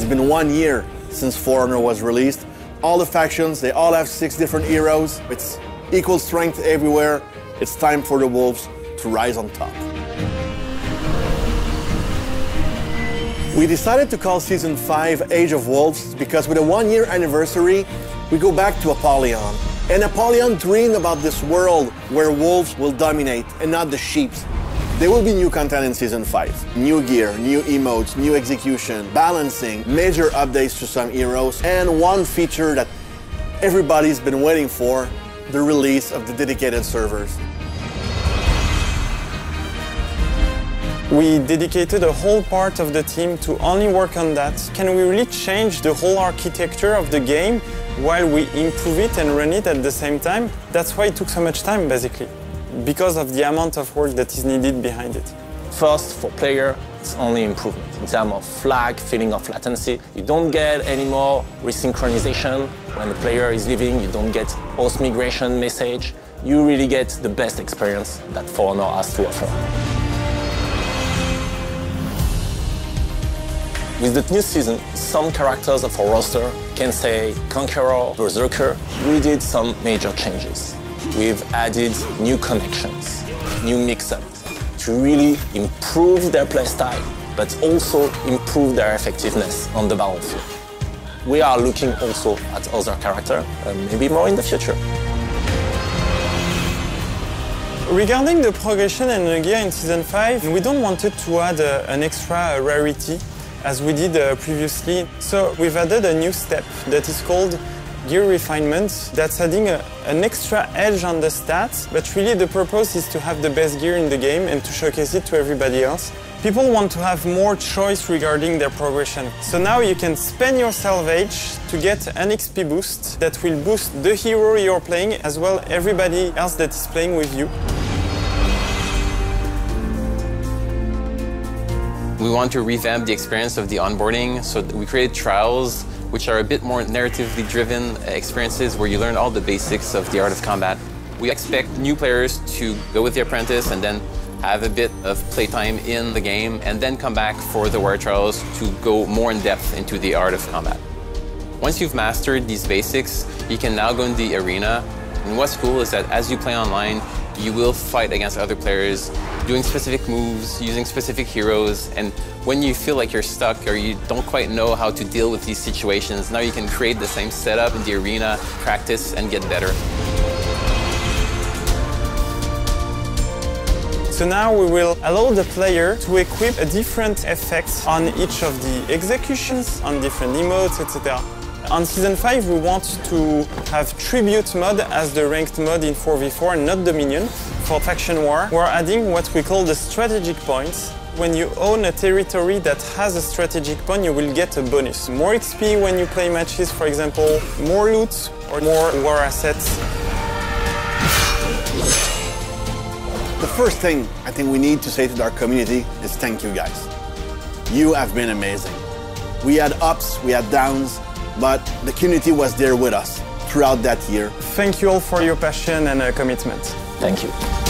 It's been 1 year since For Honor was released. All the factions, they all have 6 different heroes. It's equal strength everywhere. It's time for the wolves to rise on top. We decided to call Season 5 Age of Wolves because with a 1-year anniversary, we go back to Apollyon. And Apollyon dreamed about this world where wolves will dominate and not the sheep. There will be new content in Season 5. New gear, new emotes, new execution, balancing, major updates to some heroes, and one feature that everybody's been waiting for, the release of the dedicated servers. We dedicated a whole part of the team to only work on that. Can we really change the whole architecture of the game while we improve it and run it at the same time? That's why it took so much time, basically, because of the amount of work that is needed behind it. First, for player, it's only improvement. In terms of flag, feeling of latency, you don't get any more resynchronization. When the player is leaving, you don't get post-migration message. You really get the best experience that For Honor has to offer. With the new season, some characters of our roster can say Conqueror, Berserker. We did some major changes. We've added new connections, new mix-ups to really improve their playstyle, but also improve their effectiveness on the battlefield. We are looking also at other characters, maybe more in the future. Regarding the progression and the gear in Season 5, we don't want it to add an extra rarity as we did previously. So we've added a new step that is called gear refinement. That's adding an extra edge on the stats, but really the purpose is to have the best gear in the game and to showcase it to everybody else. People want to have more choice regarding their progression. So now you can spend your salvage to get an XP boost that will boost the hero you're playing as well as everybody else that is playing with you. We want to revamp the experience of the onboarding, so we created trials, which are a bit more narratively driven experiences where you learn all the basics of the art of combat. We expect new players to go with the apprentice and then have a bit of playtime in the game and then come back for the war trials to go more in depth into the art of combat. Once you've mastered these basics, you can now go in the arena. And what's cool is that as you play online, you will fight against other players, doing specific moves, using specific heroes, and when you feel like you're stuck or you don't quite know how to deal with these situations, now you can create the same setup in the arena, practice, and get better. So now we will allow the player to equip a different effects on each of the executions, on different emotes, etc. On Season 5, we want to have Tribute mode as the ranked mode in 4v4, not Dominion. For Faction War, we're adding what we call the strategic points. When you own a territory that has a strategic point, you will get a bonus. More XP when you play matches, for example, more loot or more war assets. The first thing I think we need to say to our community is thank you guys. You have been amazing. We had ups, we had downs, but the community was there with us throughout that year. Thank you all for your passion and commitment. Thank you.